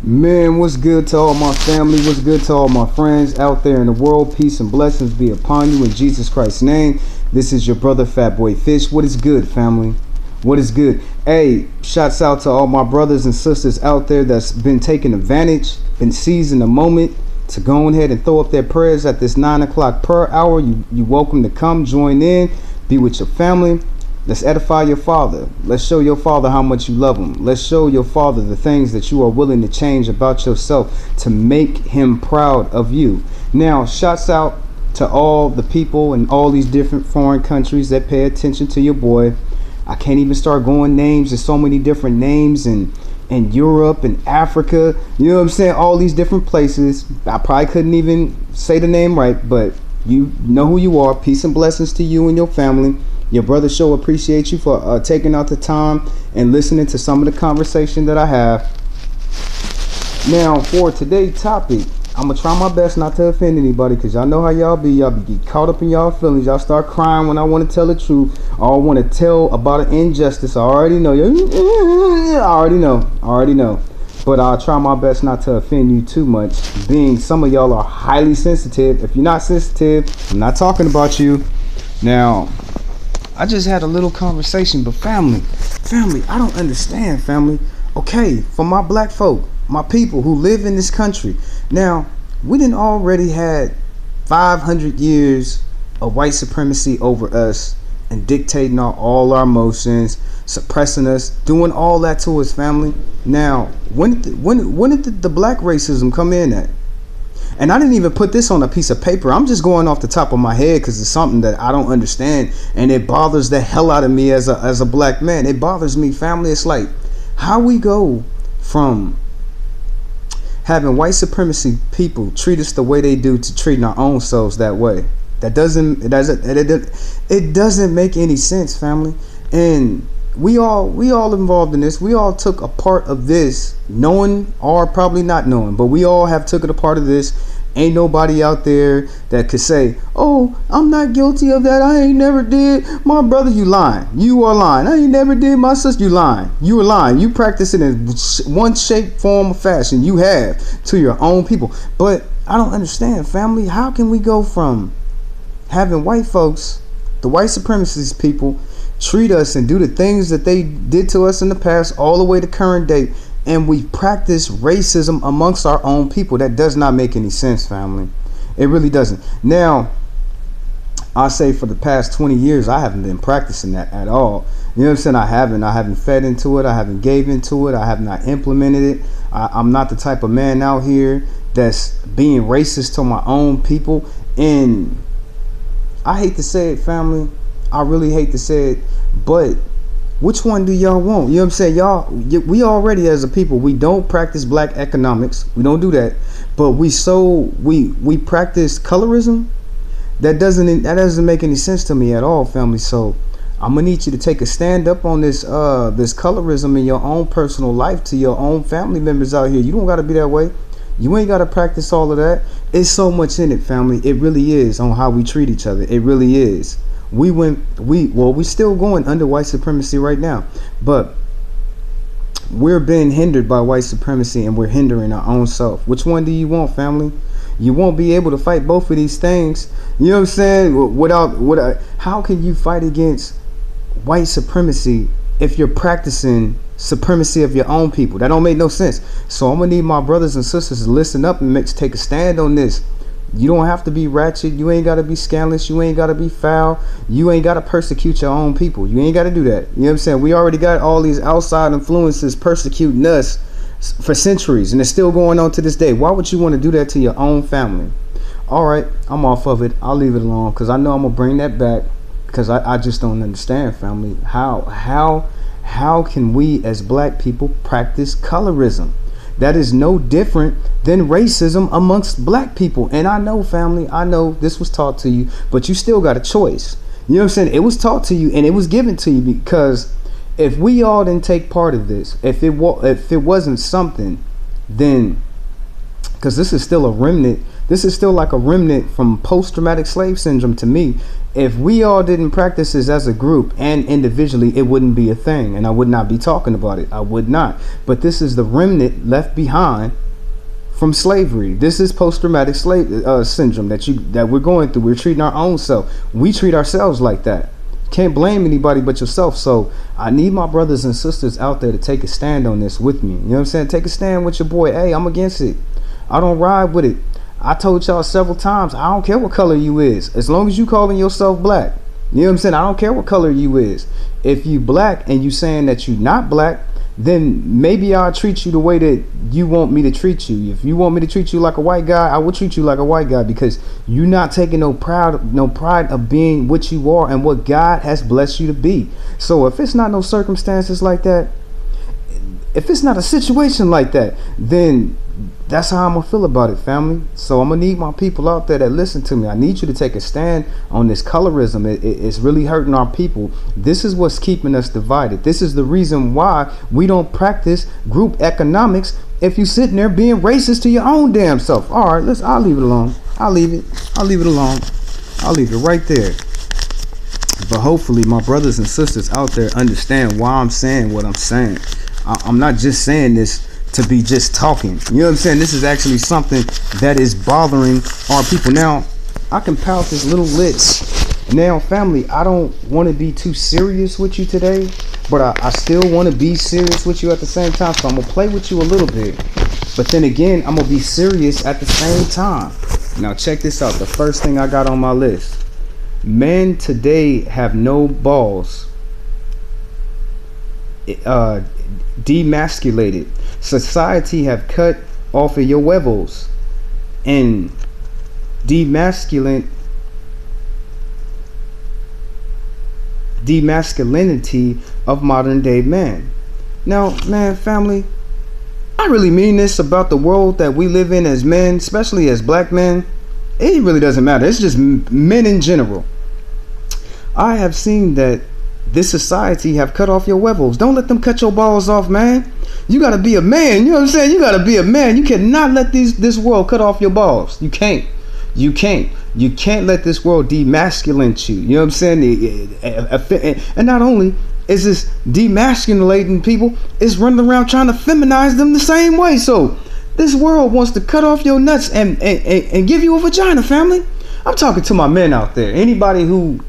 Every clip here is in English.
Man, what's good to all my family? What's good to all my friends out there in the world? Peace and blessings be upon you in Jesus Christ's name. This is your brother Fat Boy Fish. What is good, family? What is good? Hey, shouts out to all my brothers and sisters out there that's been taking advantage, been seizing the moment to go ahead and throw up their prayers at this 9 o'clock prayer hour. You welcome to come join in, be with your family. Let's edify your father. Let's show your father how much you love him. Let's show your father the things that you are willing to change about yourself to make him proud of you. Now, shouts out to all the people in all these different foreign countries that pay attention to your boy. I can't even start going names. There's so many different names in Europe and Africa. You know what I'm saying? All these different places. I probably couldn't even say the name right, but you know who you are. Peace and blessings to you and your family. Your brother show appreciate you for taking out the time and listening to some of the conversation that I have. Now, for today's topic, I'm going to try my best not to offend anybody, because y'all know how y'all be. Y'all be get caught up in y'all feelings. Y'all start crying when I want to tell the truth, or I want to tell about an injustice. I already know. I already know. But I'll try my best not to offend you too much, being some of y'all are highly sensitive. If you're not sensitive, I'm not talking about you. Now, I just had a little conversation, but family, I don't understand, family. Okay, for my black folk, my people who live in this country. Now, we done already had 500 years of white supremacy over us and dictating all our emotions, suppressing us, doing all that to us, family. Now, when did the black racism come in at? And I didn't even put this on a piece of paper. I'm just going off the top of my head because it's something that I don't understand, and it bothers the hell out of me as a black man. It bothers me, family. It's like how we go from having white supremacy people treat us the way they do to treating our own selves that way. It doesn't make any sense, family. And we all involved in this. We all took a part of this, knowing or probably not knowing, but we all have took it a part of this. Ain't nobody out there that could say, "Oh, I'm not guilty of that. I ain't never did." My brother, you lying. You are lying. I ain't never did. My sister, you lying. You are lying. You practice it in one shape, form, or fashion. You have to your own people. But I don't understand, family. How can we go from having white folks, the white supremacist people, treat us and do the things that they did to us in the past all the way to current day, and we practice racism amongst our own people? That does not make any sense, family. It really doesn't. Now, I say for the past 20 years I haven't been practicing that at all. You know what I'm saying? I haven't fed into it. I haven't gave into it. I have not implemented it. I'm not the type of man out here that's being racist to my own people. And I hate to say it, family, I really hate to say it, but which one do y'all want? You know what I'm saying? We already as a people, we don't practice black economics. We don't do that. But we practice colorism. That doesn't make any sense to me at all, family. So I'm gonna need you to take a stand up on this colorism in your own personal life to your own family members out here. You don't gotta be that way. You ain't gotta practice all of that. It's so much in it, family. It really is, on how we treat each other. It really is. We're still going under white supremacy right now, but we're being hindered by white supremacy, and we're hindering our own self. Which one do you want, family? You won't be able to fight both of these things. You know what I'm saying? How can you fight against white supremacy if you're practicing supremacy of your own people? That don't make no sense. So I'm gonna need my brothers and sisters to listen up and take a stand on this. You don't have to be ratchet. You ain't got to be scandalous. You ain't got to be foul. You ain't got to persecute your own people. You ain't got to do that. You know what I'm saying? We already got all these outside influences persecuting us for centuries, and it's still going on to this day. Why would you want to do that to your own family? All right, I'm off of it. I'll leave it alone, because I know I'm going to bring that back, because I just don't understand, family. How can we as black people practice colorism? That is no different than racism amongst black people. And I know, family, I know this was taught to you, but you still got a choice. You know what I'm saying? It was taught to you and it was given to you, because if we all didn't take part of this, if it wasn't something, then, because this is still a remnant This is still like a remnant from post-traumatic slave syndrome to me. If we all didn't practice this as a group and individually, it wouldn't be a thing, and I would not be talking about it. I would not. But this is the remnant left behind from slavery. This is post-traumatic slave syndrome that we're going through. We're treating our own self. We treat ourselves like that. Can't blame anybody but yourself. So I need my brothers and sisters out there to take a stand on this with me. You know what I'm saying? Take a stand with your boy. Hey, I'm against it. I don't ride with it. I told y'all several times, I don't care what color you is, as long as you calling yourself black. You know what I'm saying? I don't care what color you is. If you black and you saying that you not black, then maybe I'll treat you the way that you want me to treat you. If you want me to treat you like a white guy, I will treat you like a white guy, because you're not taking no pride of being what you are and what God has blessed you to be. So if it's not no circumstances like that, if it's not a situation like that, then that's how I'm gonna feel about it, family. So I'm gonna need my people out there that listen to me. I need you to take a stand on this colorism. It's really hurting our people. This is what's keeping us divided. This is the reason why we don't practice group economics. If you sitting there being racist to your own damn self. All right, I'll leave it alone. I'll leave it alone. I'll leave it right there. But hopefully my brothers and sisters out there understand why I'm saying what I'm saying. I'm not just saying this to be just talking. You know what I'm saying? This is actually something that is bothering our people. Now, I can pout this little lit. Now, family, I don't want to be too serious with you today, but I still want to be serious with you at the same time. So I'm going to play with you a little bit. But then again, I'm going to be serious at the same time. Now, check this out. The first thing I got on my list. Men today have no balls. Demasculated. Society have cut off of your huevos and demasculinity of modern day man. Now, man, family, I really mean this about the world that we live in as men, especially as black men. It really doesn't matter. It's just men in general. I have seen that this society have cut off your huevos. Don't let them cut your balls off, man. You gotta be a man. You know what I'm saying? You gotta be a man. You cannot let this world cut off your balls. You can't. You can't let this world demasculate you. You know what I'm saying? And not only is this demasculating people, it's running around trying to feminize them the same way. So this world wants to cut off your nuts and give you a vagina, family. I'm talking to my men out there. Anybody who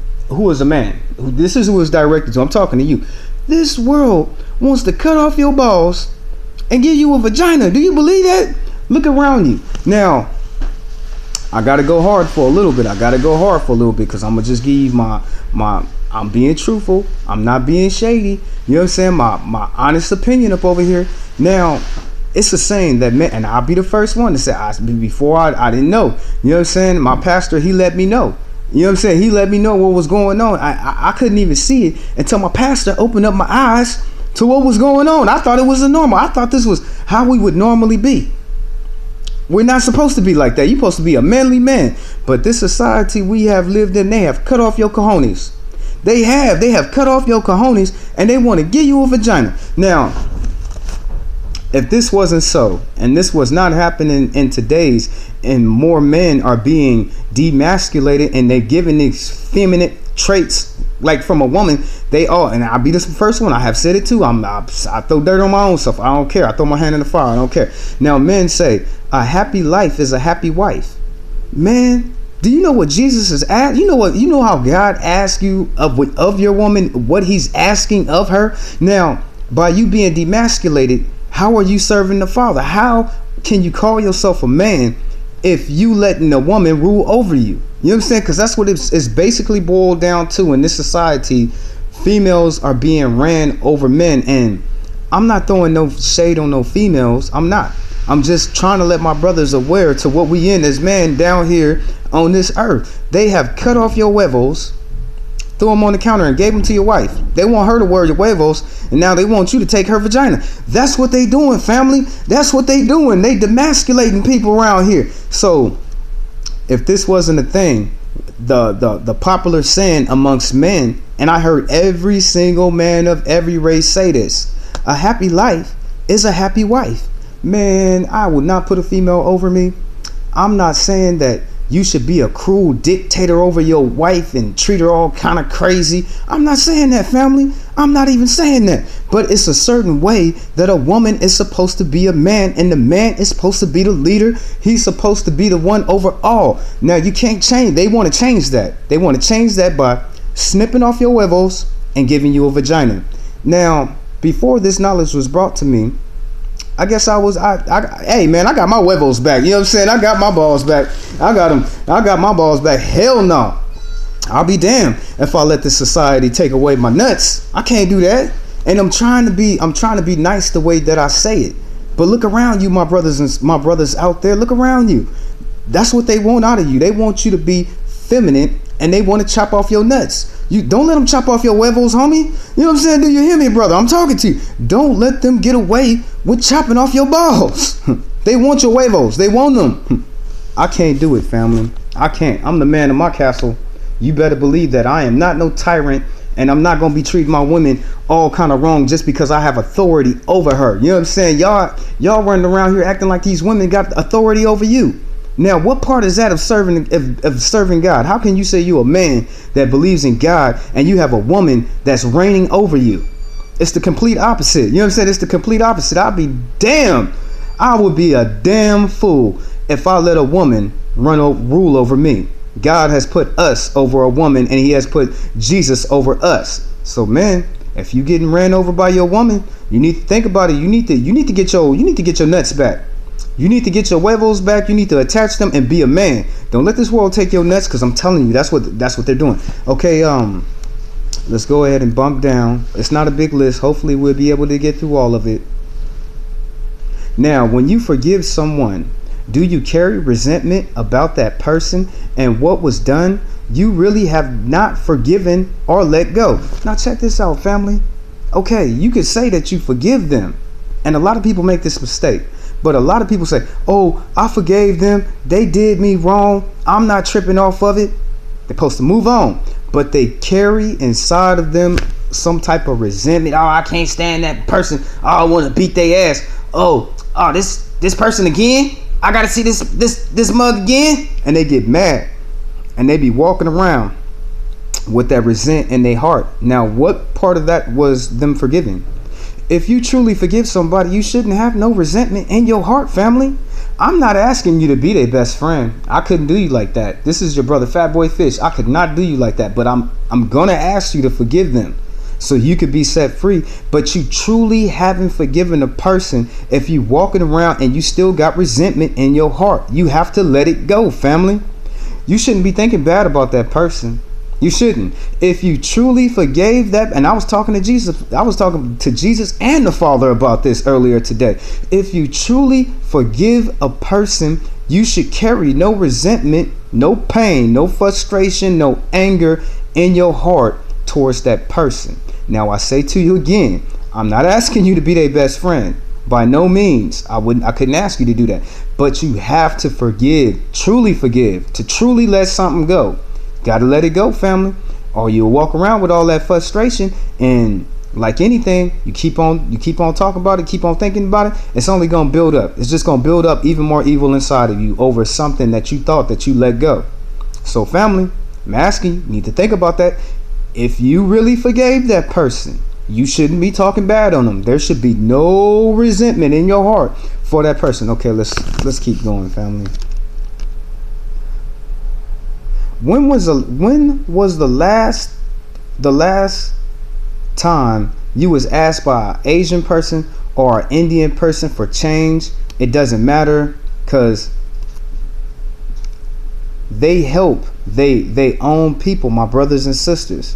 is a man, this is who it's directed to. I'm talking to you. This world wants to cut off your balls and give you a vagina. Do you believe that? Look around you. Now, I gotta go hard for a little bit. Because I'm gonna just give you my I'm being truthful. I'm not being shady. You know what I'm saying? My honest opinion up over here. Now, it's a saying that men, and I'll be the first one to say, before I didn't know. You know what I'm saying? My pastor, he let me know. You know what I'm saying? He let me know what was going on. I couldn't even see it until my pastor opened up my eyes to what was going on. I thought it was normal. I thought this was how we would normally be. We're not supposed to be like that. You're supposed to be a manly man. But this society we have lived in, they have cut off your cojones. They have cut off your cojones, and they want to give you a vagina. Now, if this wasn't so, and this was not happening in today's, and more men are being demasculated and they're giving these feminine traits like from a woman, they all, and I'll be the first one, I have said it too, I throw dirt on my own self. I don't care. I throw my hand in the fire. I don't care. Now, men say a happy life is a happy wife. Man, do you know what Jesus is asked? You know how God asks you of your woman, what he's asking of her. Now, by you being demasculated, how are you serving the Father? How can you call yourself a man if you letting a woman rule over you? You know what I'm saying? Because that's what it's basically boiled down to in this society. Females are being ran over men, and I'm not throwing no shade on no females. I'm not. I'm just trying to let my brothers aware to what we in as men down here on this earth. They have cut off your huevos, threw them on the counter, and gave them to your wife. They want her to wear your huevos, and now they want you to take her vagina. That's what they doing, family. That's what they doing. They demasculating people around here. So if this wasn't a thing, the popular saying amongst men, and I heard every single man of every race say this, a happy life is a happy wife. Man, I would not put a female over me. I'm not saying that you should be a cruel dictator over your wife and treat her all kind of crazy. I'm not saying that, family. I'm not even saying that. But it's a certain way that a woman is supposed to be a man, and the man is supposed to be the leader. He's supposed to be the one over all. Now, you can't change. They want to change that. They want to change that by snipping off your huevos and giving you a vagina. Now, before this knowledge was brought to me, I guess hey man, I got my huevos back. You know what I'm saying? I got my balls back. I got my balls back. Hell no. I'll be damned if I let this society take away my nuts. I can't do that. And I'm trying to be nice the way that I say it. But look around you, my brothers out there. Look around you. That's what they want out of you. They want you to be feminine, and they want to chop off your nuts. You don't let them chop off your huevos, homie. You know what I'm saying? Do you hear me, brother? I'm talking to you. Don't let them get away with chopping off your balls. They want your huevos. They want them. I can't do it, family. I can't. I'm the man of my castle. You better believe that. I am not no tyrant, and I'm not going to be treating my women all kind of wrong just because I have authority over her. You know what I'm saying? Y'all running around here acting like these women got authority over you. Now, what part is that of serving God? How can you say you a man that believes in God and you have a woman that's reigning over you? It's the complete opposite. You know what I'm saying? It's the complete opposite. I'd be damned. I would be a damn fool if I let a woman rule over me. God has put us over a woman, and he has put Jesus over us. So, man, if you getting ran over by your woman, you need to think about it. You need to get your nuts back. You need to get your huevos back. You need to attach them and be a man. Don't let this world take your nuts, because I'm telling you, that's what they're doing. Okay, let's go ahead and bump down. It's not a big list. Hopefully we'll be able to get through all of it. Now, when you forgive someone, do you carry resentment about that person and what was done? You really have not forgiven or let go. Now check this out, family. Okay, you could say that you forgive them, and a lot of people make this mistake. But a lot of people say, oh, I forgave them. They did me wrong. I'm not tripping off of it. They're supposed to move on. But they carry inside of them some type of resentment. Oh, I can't stand that person. Oh, I want to beat their ass. Oh, this person again? I got to see this mug again? And they get mad. And they be walking around with that resent in their heart. Now, what part of that was them forgiving? If you truly forgive somebody, you shouldn't have no resentment in your heart, family. I'm not asking you to be their best friend. I couldn't do you like that. This is your brother, Fat Boy Fish. I could not do you like that. But I'm going to ask you to forgive them so you could be set free. But you truly haven't forgiven a person if you walking around and you still got resentment in your heart. You have to let it go, family. You shouldn't be thinking bad about that person. You shouldn't. If you truly forgave that, and I was talking to Jesus and the Father about this earlier today. If you truly forgive a person, you should carry no resentment, no pain, no frustration, no anger in your heart towards that person. Now, I say to you again, I'm not asking you to be their best friend. By no means. I couldn't ask you to do that. But you have to forgive, to truly let something go. Got to let it go, family, or you'll walk around with all that frustration, and like anything, you keep on talking about it, keep on thinking about it, it's only going to build up. It's just going to build up even more evil inside of you over something that you thought that you let go. So, family, I'm asking you need to think about that. If you really forgave that person, you shouldn't be talking bad on them. There should be no resentment in your heart for that person. Okay, let's keep going, family. When was the last time you was asked by an Asian person or an Indian person for change? It doesn't matter, because they help they own people, my brothers and sisters.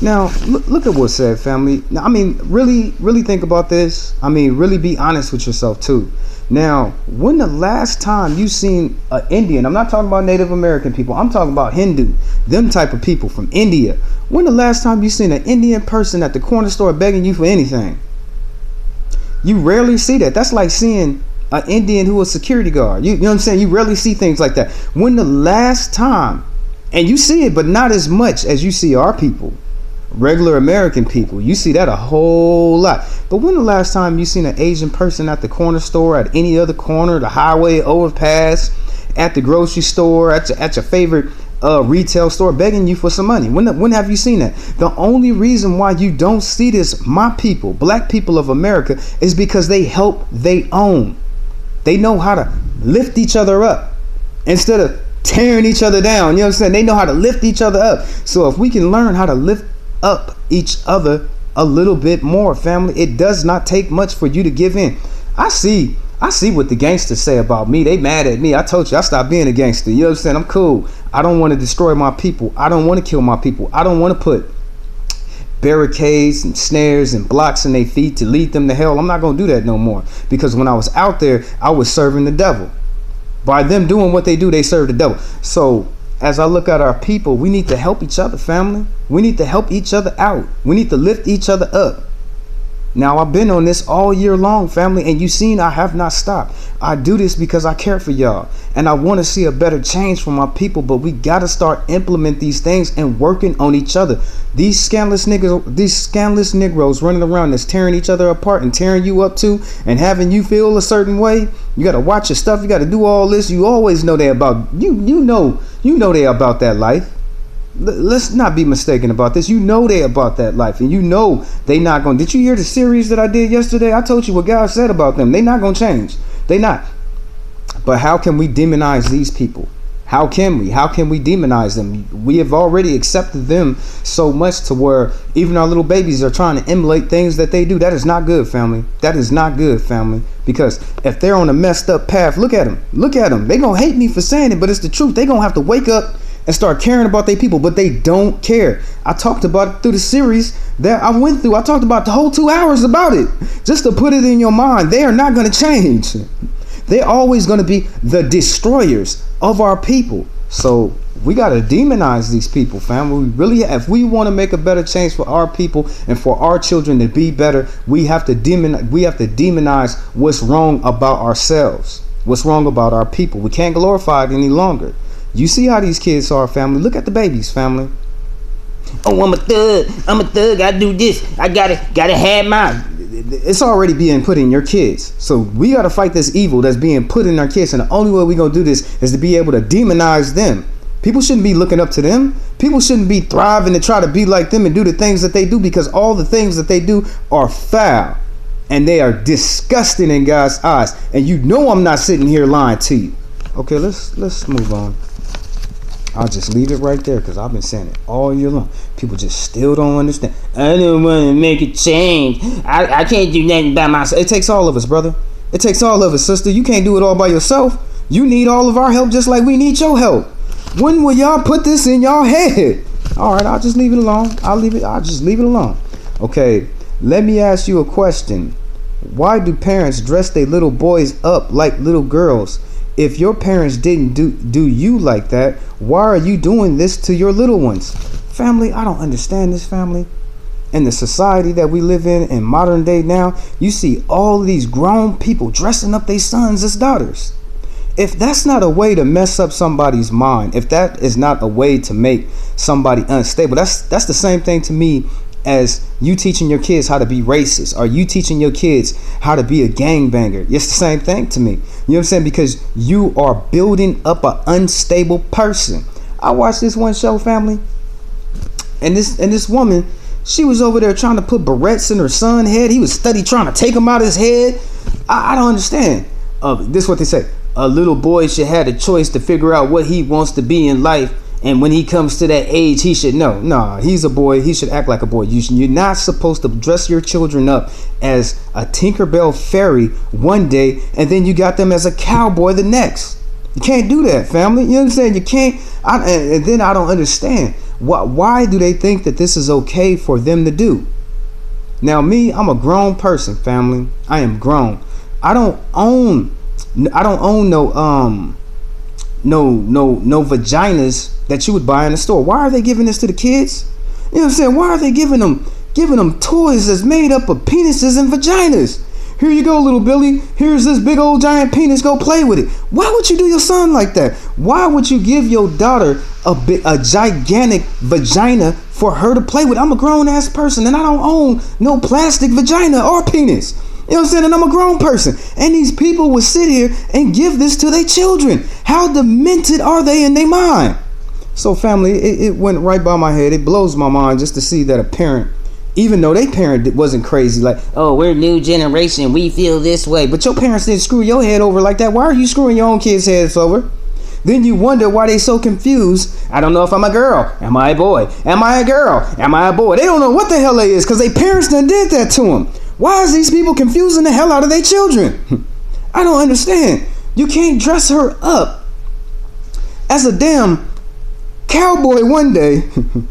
Now look at what's said, family. Now, I mean, really think about this. I mean, really be honest with yourself too. Now, when the last time you seen an Indian, I'm not talking about Native American people, I'm talking about Hindu, them type of people from India. When the last time you seen an Indian person at the corner store begging you for anything? You rarely see that. That's like seeing an Indian who was a security guard. You know what I'm saying? You rarely see things like that. When the last time, and you see it, but not as much as you see our people, regular American people, you see that a whole lot. But when the last time you seen an Asian person at the corner store, at any other corner, the highway overpass, at the grocery store, at your favorite retail store, begging you for some money. When have you seen that? The only reason why you don't see this, my people, black people of America, is because they help they own. They know how to lift each other up instead of tearing each other down. You know what I'm saying? They know how to lift each other up. So if we can learn how to lift up each other a little bit more, family, it does not take much for you to give in. I see what the gangsters say about me. They mad at me. I told you I stopped being a gangster. You know what I'm saying? I'm cool. I don't want to destroy my people. I don't want to kill my people. I don't want to put barricades and snares and blocks in their feet to lead them to hell. I'm not going to do that no more, because when I was out there, I was serving the devil. By them doing what they do, they serve the devil. So as I look at our people, we need to help each other, family. We need to help each other out. We need to lift each other up. Now, I've been on this all year long, family, and you've seen I have not stopped. I do this because I care for y'all, and I want to see a better change for my people, but we got to start implement these things and working on each other. These scandalous Negroes running around that's tearing each other apart and tearing you up too and having you feel a certain way. You got to watch your stuff. You got to do all this. You always know they about, you know they about that life. Let's not be mistaken about this. You know they about that life, and you know they not going. Did you hear the series that I did yesterday? I told you what God said about them. They not going to change. They not. But how can we demonize these people? How can we demonize them? We have already accepted them so much to where even our little babies are trying to emulate things that they do. That is not good, family. That is not good, family. Because if they're on a messed up path, look at them. Look at them. They going to hate me for saying it, but it's the truth. They going to have to wake up and start caring about their people, but they don't care. I talked about it through the series that I went through. I talked about the whole 2 hours about it, just to put it in your mind. They are not going to change. They're always going to be the destroyers of our people. So we got to demonize these people, family. We really, if we want to make a better change for our people and for our children to be better, we have to demonize what's wrong about ourselves, what's wrong about our people. We can't glorify it any longer. You see how these kids are, family. Look at the babies, family. Oh, I'm a thug. I do this. I gotta have mine. It's already being put in your kids. So we gotta fight this evil that's being put in our kids. And the only way we're gonna do this is to be able to demonize them. People shouldn't be looking up to them. People shouldn't be thriving to try to be like them and do the things that they do, because all the things that they do are foul and they are disgusting in God's eyes. And you know I'm not sitting here lying to you. Okay, let's move on. I'll just leave it right there, because I've been saying it all year long. People just still don't understand. I don't want to make a change. I can't do nothing by myself. It takes all of us, brother. It takes all of us, sister. You can't do it all by yourself. You need all of our help just like we need your help. When will y'all put this in y'all head? All right, I'll just leave it alone. I'll just leave it alone. Okay, let me ask you a question. Why do parents dress their little boys up like little girls? If your parents didn't do you like that, why are you doing this to your little ones? Family, I don't understand this, family. In the society that we live in modern day now, you see all these grown people dressing up their sons as daughters. If that's not a way to mess up somebody's mind, if that is not a way to make somebody unstable, that's the same thing to me as you teaching your kids how to be racist, or you teaching your kids how to be a gangbanger. It's the same thing to me. You know what I'm saying? Because you are building up an unstable person. I watched this one show, family, and this woman, she was over there trying to put barrettes in her son's head. He was steady trying to take them out of his head. I don't understand. This is what they say. A little boy should have a choice to figure out what he wants to be in life. And when he comes to that age, he should know. Nah, he's a boy. He should act like a boy. You're not supposed to dress your children up as a Tinkerbell fairy one day, and then you got them as a cowboy the next. You can't do that, family. You know what I'm saying? You can't. And then I don't understand. Why do they think that this is okay for them to do? Now, me, I'm a grown person, family. I am grown. I don't own no vaginas that you would buy in the store. Why are they giving this to the kids? You know what I'm saying? Why are they giving them toys that's made up of penises and vaginas? Here you go, little Billy. Here's this big old giant penis. Go play with it. Why would you do your son like that? Why would you give your daughter a gigantic vagina for her to play with? I'm a grown ass person and I don't own no plastic vagina or penis. You know You know what I'm saying? And I'm a grown person. And these people would sit here and give this to their children. How demented are they in their mind? So family, it went right by my head. It blows my mind just to see that a parent, even though their parent wasn't crazy, like, oh, we're new generation, we feel this way. But your parents didn't screw your head over like that. Why are you screwing your own kids' heads over? Then you wonder why they so confused. I don't know if I'm a girl. Am I a boy? Am I a girl? Am I a boy? They don't know what the hell they is because their parents done did that to them. Why is these people confusing the hell out of their children? I don't understand. You can't dress her up as a damn cowboy one day.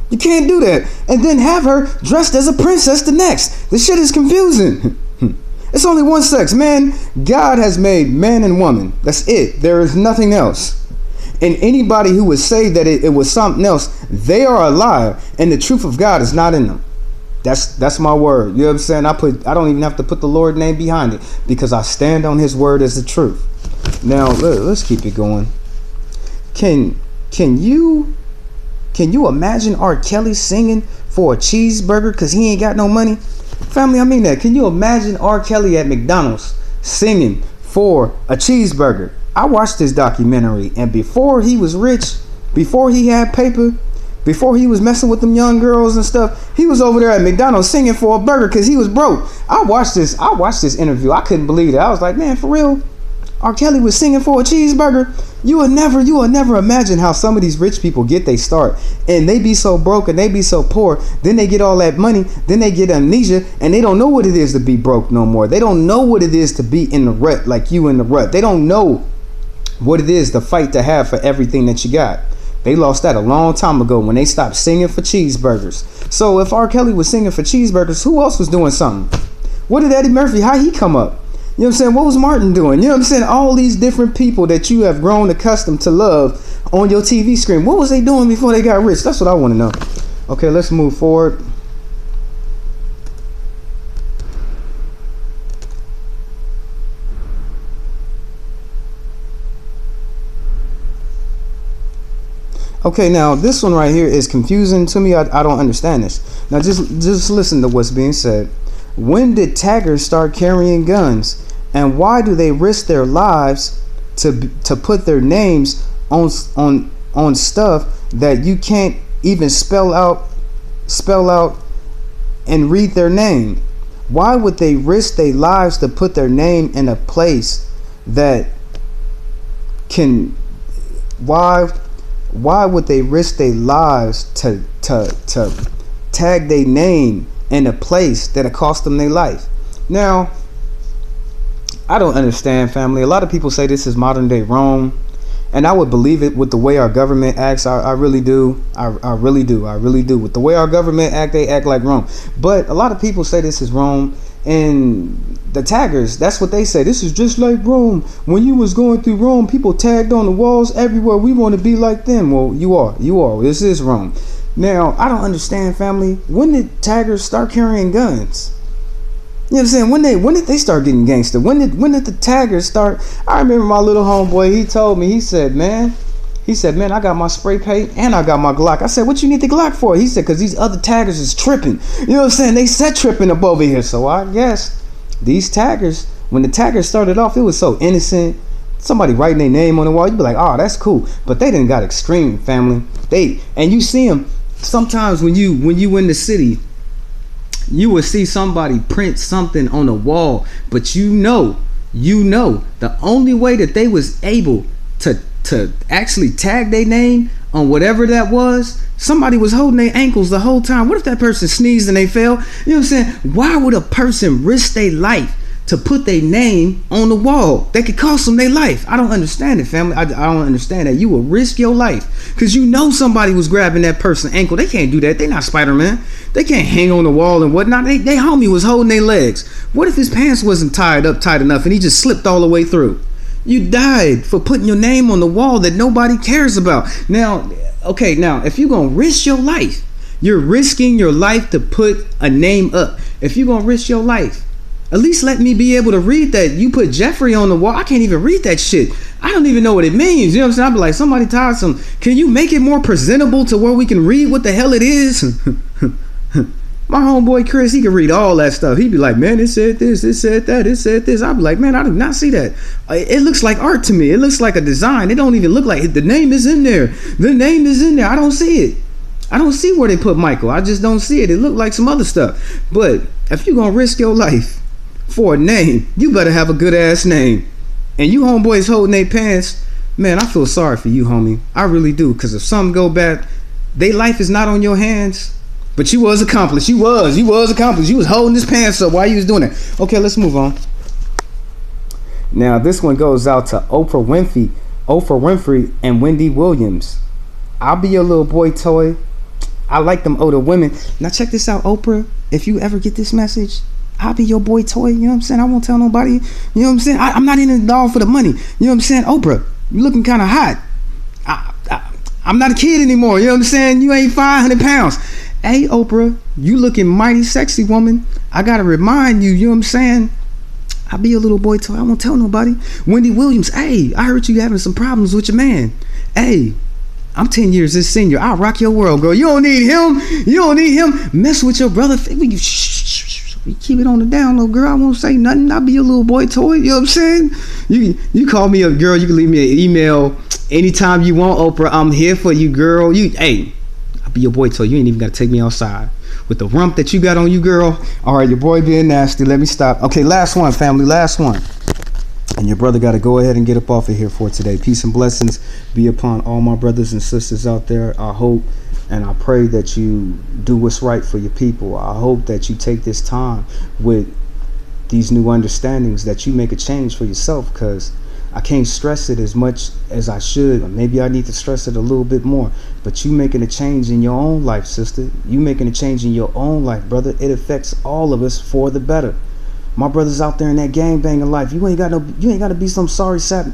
You can't do that. And then have her dressed as a princess the next. This shit is confusing. It's only one sex, man. God has made man and woman. That's it. There is nothing else. And anybody who would say that it was something else, they are a liar. And the truth of God is not in them. That's my word. You know what I'm saying? I don't even have to put the Lord name behind it because I stand on his word as the truth. Now let's keep it going. Can you imagine R. Kelly singing for a cheeseburger because he ain't got no money? Family, I mean that. Can you imagine R. Kelly at McDonald's singing for a cheeseburger? I watched this documentary, and before he was rich, before he had paper, before he was messing with them young girls and stuff, he was over there at McDonald's singing for a burger because he was broke. I watched this interview. I couldn't believe it. I was like, man, for real? R. Kelly was singing for a cheeseburger? You will never imagine how some of these rich people get their start. And they be so broke and they be so poor. Then they get all that money. Then they get amnesia and they don't know what it is to be broke no more. They don't know what it is to be in the rut like you in the rut. They don't know what it is to fight to have for everything that you got. They lost that a long time ago when they stopped singing for cheeseburgers. So if R. Kelly was singing for cheeseburgers, who else was doing something? What did Eddie Murphy, how he come up? You know what I'm saying? What was Martin doing? You know what I'm saying? All these different people that you have grown accustomed to love on your TV screen. What was they doing before they got rich? That's what I want to know. Okay, let's move forward. Okay, now this one right here is confusing to me. I don't understand this. Now just listen to what's being said. When did taggers start carrying guns? And why do they risk their lives to put their names on stuff that you can't even spell out and read their name? Why would they risk their lives to put their name in a place that can why would they risk their lives to tag their name in a place that'll cost them their life? Now, I don't understand, family. A lot of people say this is modern day Rome, and I would believe it with the way our government acts. I really do. I really do. With the way our government act, they act like Rome. But a lot of people say this is Rome, and the taggers, that's what they say. This is just like Rome. When you was going through Rome, people tagged on the walls everywhere. We want to be like them. Well, you are. This is Rome. Now, I don't understand, family. When did taggers start carrying guns? You know what I'm saying? When did they start getting gangster? When did the taggers start? I remember my little homeboy, he told me, he said, man, I got my spray paint and I got my Glock. I said, what you need the Glock for? He said, because these other taggers is tripping. You know what I'm saying? They set tripping up over here. So I guess these taggers, when the taggers started off, it was so innocent. Somebody writing their name on the wall, you'd be like, oh, that's cool. But they didn't got extreme, family. And you see them sometimes when you in the city, you will see somebody print something on a wall, but you know the only way that they was able to actually tag their name on whatever that was, somebody was holding their ankles the whole time. What if that person sneezed and they fell? You know what I'm saying? Why would a person risk their life to put their name on the wall? That could cost them their life. I don't understand it, family. I don't understand that. You will risk your life because you know somebody was grabbing that person's ankle. They can't do that. They're not Spider-Man. They can't hang on the wall and whatnot. They homie was holding their legs. What if his pants wasn't tied up tight enough and he just slipped all the way through? You died for putting your name on the wall that nobody cares about. Now, if you're going to risk your life, you're risking your life to put a name up. If you're going to risk your life, at least let me be able to read that. You put Jeffrey on the wall. I can't even read that shit. I don't even know what it means. You know what I'm saying? I'll be like, somebody tied some. Can you make it more presentable to where we can read what the hell it is? My homeboy Chris, he could read all that stuff. He'd be like, man, it said this, it said that, it said this. I'd be like, man, I did not see that. It looks like art to me. It looks like a design. It don't even look like it. The name is in there. The name is in there. I don't see it. I don't see where they put Michael. I just don't see it. It looked like some other stuff. But if you're going to risk your life for a name, you better have a good ass name. And you homeboys holding their pants, man, I feel sorry for you, homie. I really do. Because if something go bad, their life is not on your hands. But you was accomplished. You was accomplished. You was holding his pants up while you was doing it. Okay, let's move on. Now, this one goes out to Oprah Winfrey and Wendy Williams. I'll be your little boy toy. I like them older women. Now check this out, Oprah. If you ever get this message, I'll be your boy toy. You know what I'm saying? I won't tell nobody. You know what I'm saying? I'm not in it all for the money. You know what I'm saying? Oprah, you looking kind of hot. I'm not a kid anymore. You know what I'm saying? You ain't 500 pounds. Hey, Oprah, you looking mighty sexy, woman. I got to remind you, you know what I'm saying? I'll be your little boy toy. I won't tell nobody. Wendy Williams, hey, I heard you having some problems with your man. Hey, I'm 10 years his senior. I'll rock your world, girl. You don't need him. You don't need him. Mess with your brother. You keep it on the down low, girl. I won't say nothing. I'll be your little boy toy. You know what I'm saying? You call me a girl. You can leave me an email anytime you want, Oprah. I'm here for you, girl. Hey, I'll be your boy toy. You ain't even got to take me outside. With the rump that you got on you, girl. All right, your boy being nasty. Let me stop. Okay, last one, family. Last one. And your brother got to go ahead and get up off of here for today. Peace and blessings be upon all my brothers and sisters out there. I hope and I pray that you do what's right for your people. I hope that you take this time with these new understandings, that you make a change for yourself, because I can't stress it as much as I should. Or maybe I need to stress it a little bit more. But you making a change in your own life, sister. You making a change in your own life, brother. It affects all of us for the better. My brothers out there in that gang banging life, you ain't got to be some sorry sap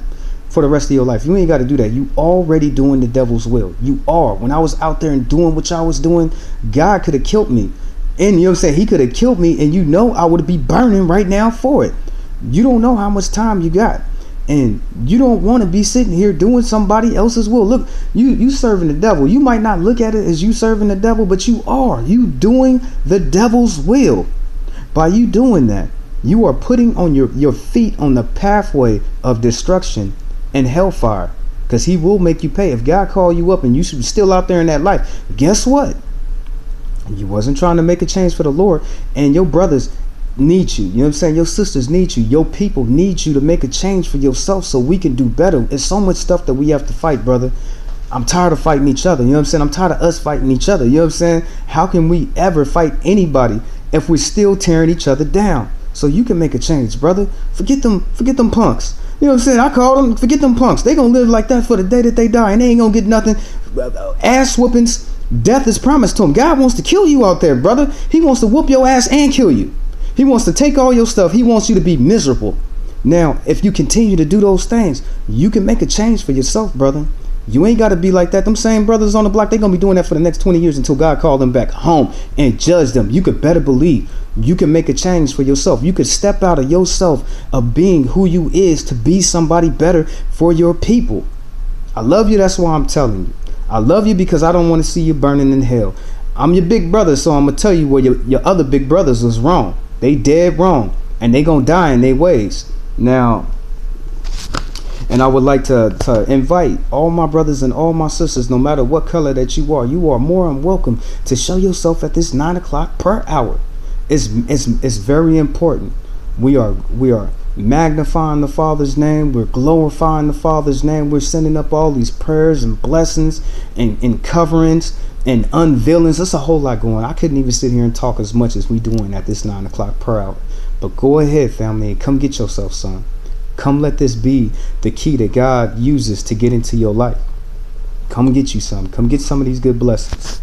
for the rest of your life. You ain't got to do that. You already doing the devil's will. You are. When I was out there and doing what y'all was doing, God could have killed me. And you know what I'm saying? He could have killed me, and you know I would be burning right now for it. You don't know how much time you got. And you don't want to be sitting here doing somebody else's will. Look, you serving the devil. You might not look at it as you serving the devil, but you are. You doing the devil's will. By you doing that, you are putting on your feet on the pathway of destruction and hellfire, because he will make you pay. If God called you up and you still out there in that life, guess what? You wasn't trying to make a change for the Lord, and your brothers need you. You know what I'm saying? Your sisters need you. Your people need you to make a change for yourself so we can do better. There's so much stuff that we have to fight, brother. I'm tired of fighting each other. You know what I'm saying? I'm tired of us fighting each other. You know what I'm saying? How can we ever fight anybody if we're still tearing each other down? So you can make a change, brother. Forget them punks. You know what I'm saying? I call them, forget them punks. They gonna live like that for the day that they die, and they ain't gonna get nothing. Ass whoopings. Death is promised to them. God wants to kill you out there, brother. He wants to whoop your ass and kill you. He wants to take all your stuff. He wants you to be miserable. Now, if you continue to do those things, you can make a change for yourself, brother. You ain't got to be like that. Them same brothers on the block, they going to be doing that for the next 20 years until God called them back home and judge them. You could better believe you can make a change for yourself. You could step out of yourself of being who you is to be somebody better for your people. I love you. That's why I'm telling you. I love you because I don't want to see you burning in hell. I'm your big brother, so I'm going to tell you where your other big brothers was wrong. They dead wrong, and they going to die in their ways. Now, and I would like to invite all my brothers and all my sisters, no matter what color that you are more than welcome to show yourself at this 9 o'clock per hour. It's very important. We are magnifying the Father's name. We're glorifying the Father's name. We're sending up all these prayers and blessings and coverings and unveilings. There's a whole lot going on. I couldn't even sit here and talk as much as we doing at this 9 o'clock per hour. But go ahead, family, and come get yourself some. Come let this be the key that God uses to get into your life. Come get you some. Come get some of these good blessings.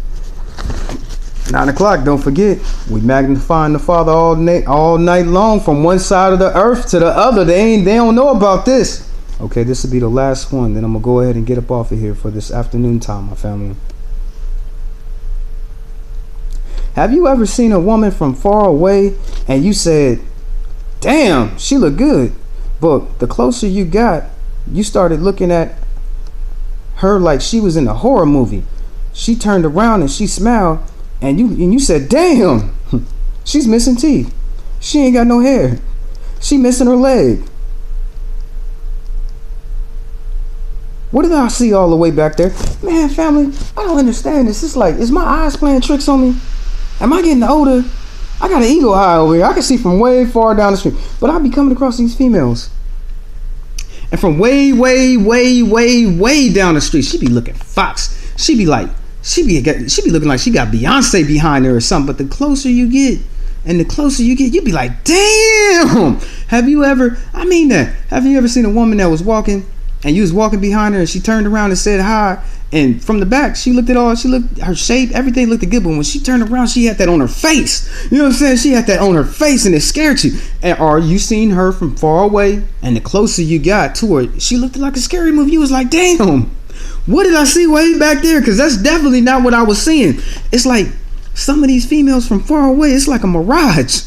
9 o'clock, don't forget, we magnifying the Father all night long, from one side of the earth to the other. They don't know about this. Okay, this will be the last one. Then I'm going to go ahead and get up off of here for this afternoon time, my family. Have you ever seen a woman from far away and you said, damn, she look good? But the closer you got, you started looking at her like she was in a horror movie. She turned around and she smiled, and you said, damn, She's missing teeth. She ain't got no hair. She missing her leg. What did I see all the way back there? Man, family, I don't understand this. It's like, is my eyes playing tricks on me? Am I getting older? I got an eagle eye over here. I can see from way far down the street. But I be coming across these females. And from way down the street, she be looking fox. She be looking like she got Beyonce behind her or something. But the closer you get, you be like, damn. Have you ever seen a woman that was walking and you was walking behind her and she turned around and said hi, and from the back she looked her shape, everything looked good, but when she turned around she had that on her face. You know what I'm saying? She had that on her face and it scared you. And are you seen her from far away, and the closer you got to her, she looked like a scary movie. You was like, damn, what did I see way back there? Because that's definitely not what I was seeing. It's like some of these females from far away, it's like a mirage.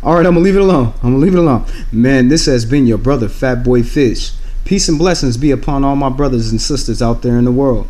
All right, I'm gonna leave it alone. Man, this has been your brother Fat Boy Fish. Peace and blessings be upon all my brothers and sisters out there in the world.